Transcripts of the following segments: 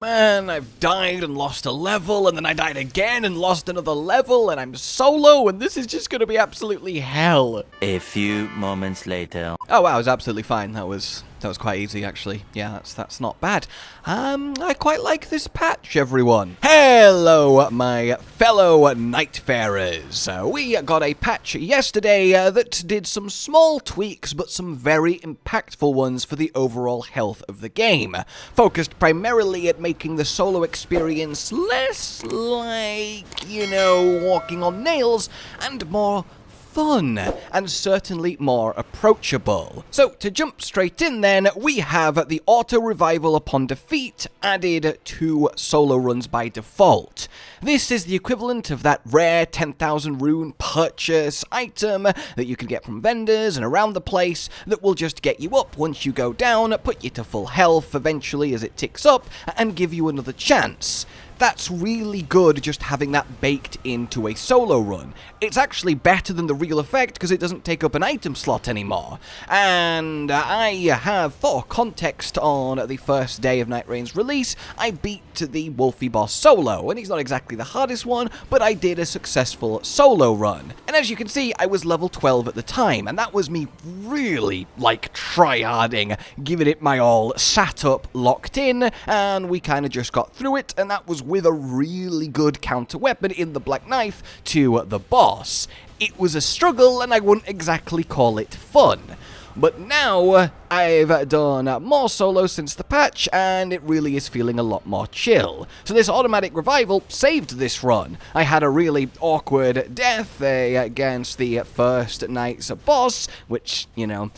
man, I've died and lost a level, and then I died again and lost another level, and I'm solo, and this is just gonna be absolutely hell. A few moments later. Oh wow, it was absolutely fine. That was quite easy, actually. Yeah, that's not bad. I quite like this patch, everyone. Hello, my fellow Nightfarers. We got a patch yesterday that did some small tweaks, but some very impactful ones for the overall health of the game. Focused primarily at making the solo experience less like, you know, walking on nails, and more fun, and certainly more approachable. So, to jump straight in then, we have the auto-revival upon defeat added to solo runs by default. This is the equivalent of that rare 10,000 rune purchase item that you can get from vendors and around the place that will just get you up once you go down, put you to full health eventually as it ticks up, and give you another chance. That's really good, just having that baked into a solo run. It's actually better than the real effect because it doesn't take up an item slot anymore. And I have, for context, on the first day of Nightreign's release, I beat the Wolfie boss solo, and he's not exactly the hardest one, but I did a successful solo run. And as you can see, I was level 12 at the time, and that was me really, like, tryharding, giving it my all, sat up, locked in, and we kind of just got through it, and that was with a really good counter weapon in the Black Knife to the boss. It was a struggle, and I wouldn't exactly call it fun. But now, I've done more solo since the patch, and it really is feeling a lot more chill. So this automatic revival saved this run. I had a really awkward death against the first night's boss, which, you know,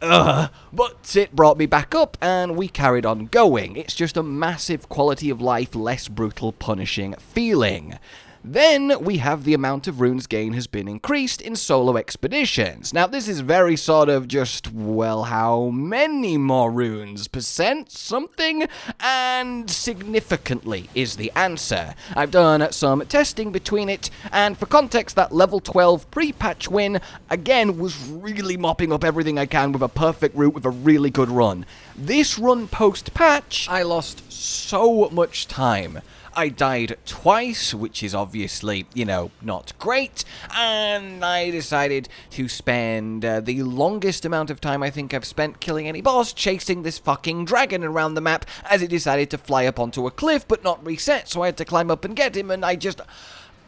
but it brought me back up, and we carried on going. It's just a massive quality of life, less brutal, punishing feeling. Then we have the amount of runes gain has been increased in solo expeditions. Now this is very sort of just, well, how many more runes? Percent? Something? And significantly is the answer. I've done some testing between it, and for context, that level 12 pre-patch win, again, was really mopping up everything I can with a perfect route with a really good run. This run post-patch, I lost so much time. I died twice, which is obviously, you know, not great, and I decided to spend the longest amount of time I think I've spent killing any boss chasing this fucking dragon around the map, as it decided to fly up onto a cliff but not reset, so I had to climb up and get him, and I just...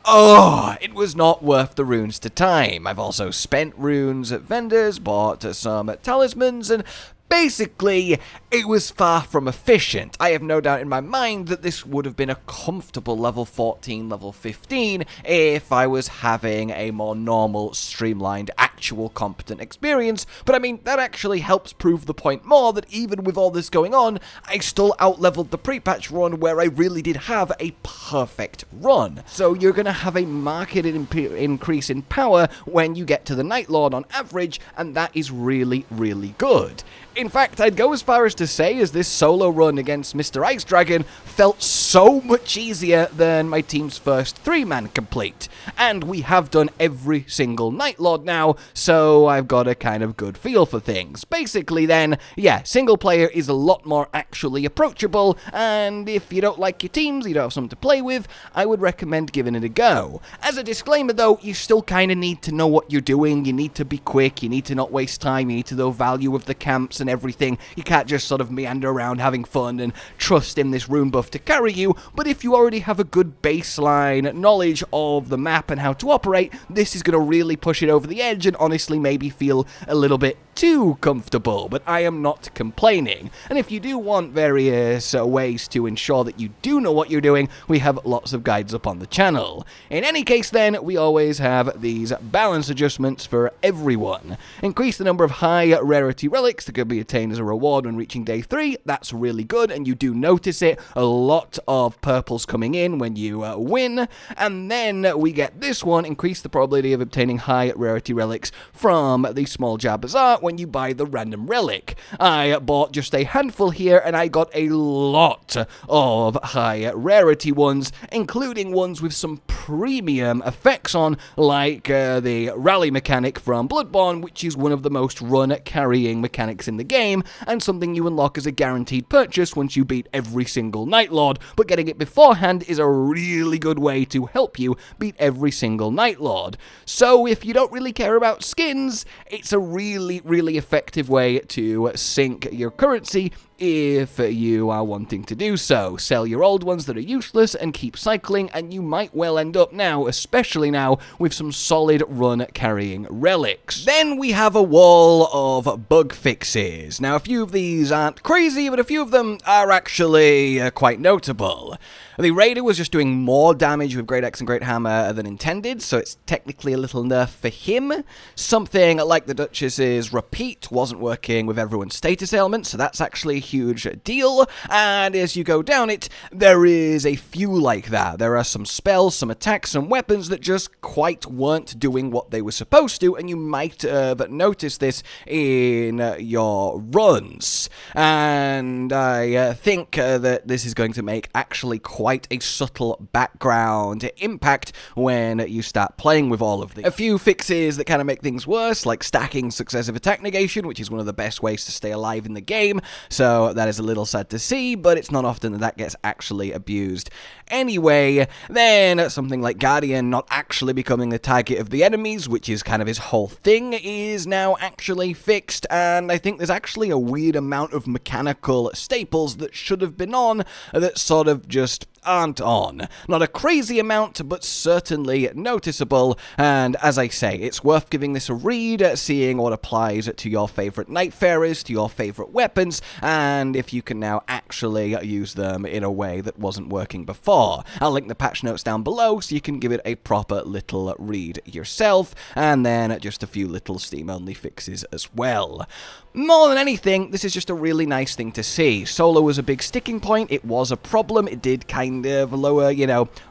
oh, it was not worth the runes to time. I've also spent runes at vendors, bought some talismans, and... basically, it was far from efficient. I have no doubt in my mind that this would have been a comfortable level 14, level 15 if I was having a more normal, streamlined, actual competent experience, but I mean, that actually helps prove the point more that even with all this going on, I still out-leveled the pre-patch run where I really did have a perfect run. So you're going to have a marked increase in power when you get to the Night Lord on average, and that is really, really good. In fact, I'd go as far as to say as this solo run against Mr. Ice Dragon felt so much easier than my team's first 3-man complete. And we have done every single Night Lord now, so I've got a kind of good feel for things. Basically then, yeah, single player is a lot more actually approachable, and if you don't like your teams, you don't have something to play with, I would recommend giving it a go. As a disclaimer though, you still kind of need to know what you're doing, you need to be quick, you need to not waste time, you need to know value of the camps and everything. You can't just sort of meander around having fun and trust in this rune buff to carry you, but if you already have a good baseline knowledge of the map and how to operate, this is going to really push it over the edge and honestly maybe feel a little bit too comfortable, but I am not complaining. And if you do want various ways to ensure that you do know what you're doing, we have lots of guides up on the channel. In any case then, we always have these balance adjustments for everyone. Increase the number of high rarity relics that could be attained as a reward when reaching day 3, that's really good, and you do notice it, a lot of purples coming in when you win. And then we get this one, increase the probability of obtaining high rarity relics from the small jar bazaar when you buy the random relic. I bought just a handful here, and I got a lot of high rarity ones, including ones with some premium effects on, like the rally mechanic from Bloodborne, which is one of the most run carrying mechanics in the the game, and something you unlock as a guaranteed purchase once you beat every single Night Lord, but getting it beforehand is a really good way to help you beat every single Night Lord. So if you don't really care about skins, it's a really, really effective way to sink your currency if you are wanting to do so. Sell your old ones that are useless and keep cycling, and you might well end up now, especially now, with some solid run carrying relics. Then we have a wall of bug fixes. Now, a few of these aren't crazy, but a few of them are actually quite notable. The Raider was just doing more damage with Great Axe and Great Hammer than intended, so it's technically a little nerf for him. Something like the Duchess's Repeat wasn't working with everyone's status ailment, so that's actually a huge deal. And as you go down it, there is a few like that. There are some spells, some attacks, some weapons that just quite weren't doing what they were supposed to, and you might have noticed this in your runs. And I think that this is going to make actually quite a subtle background impact when you start playing with all of these. A few fixes that kind of make things worse, like stacking successive attack negation, which is one of the best ways to stay alive in the game, so that is a little sad to see, but it's not often that that gets actually abused. Anyway, then something like Guardian not actually becoming the target of the enemies, which is kind of his whole thing, is now actually fixed, and I think there's actually a weird amount of mechanical staples that should have been on that sort of just aren't on. Not a crazy amount, but certainly noticeable, and as I say, it's worth giving this a read, seeing what applies to your favorite Nightfarers, to your favorite weapons, and if you can now actually use them in a way that wasn't working before. I'll link the patch notes down below so you can give it a proper little read yourself, and then just a few little Steam-only fixes as well. More than anything, this is just a really nice thing to see. Solo was a big sticking point, it was a problem, it did kind of lower,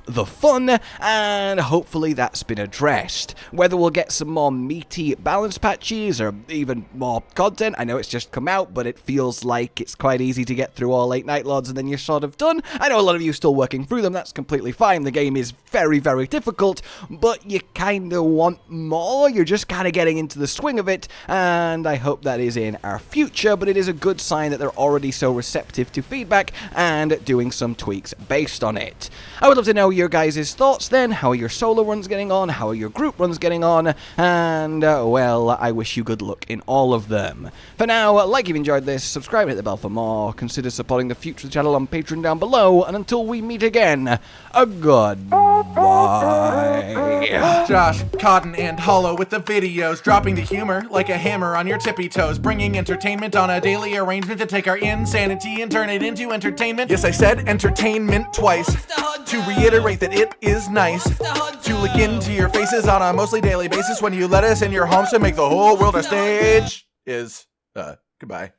the fun, and hopefully that's been addressed. Whether we'll get some more meaty balance patches or even more content, I know it's just come out, but it feels like it's quite easy to get through all 8 Night Lords and then you're sort of done. I know a lot of you are still working through them, that's completely fine. The game is very, very difficult, but you kind of want more. You're just kind of getting into the swing of it, and I hope that is in our future, but it is a good sign that they're already so receptive to feedback and doing some tweaks based on it. I would love to know your guys' thoughts then. How are your solo runs getting on? How are your group runs getting on? And, well, I wish you good luck in all of them. For now, like you've enjoyed this, subscribe and hit the bell for more. Consider supporting the future of the channel on Patreon down below, and until we meet again, a goodbye. Josh, Cotton, and Hollow with the videos, dropping the humor like a hammer on your tippy toes, bringing entertainment on a daily arrangement to take our insanity and turn it into entertainment. Yes, I said entertainment twice, to reiterate that it is nice to look into your faces on a mostly daily basis when you let us in your homes to make the whole world a stage. Goodbye.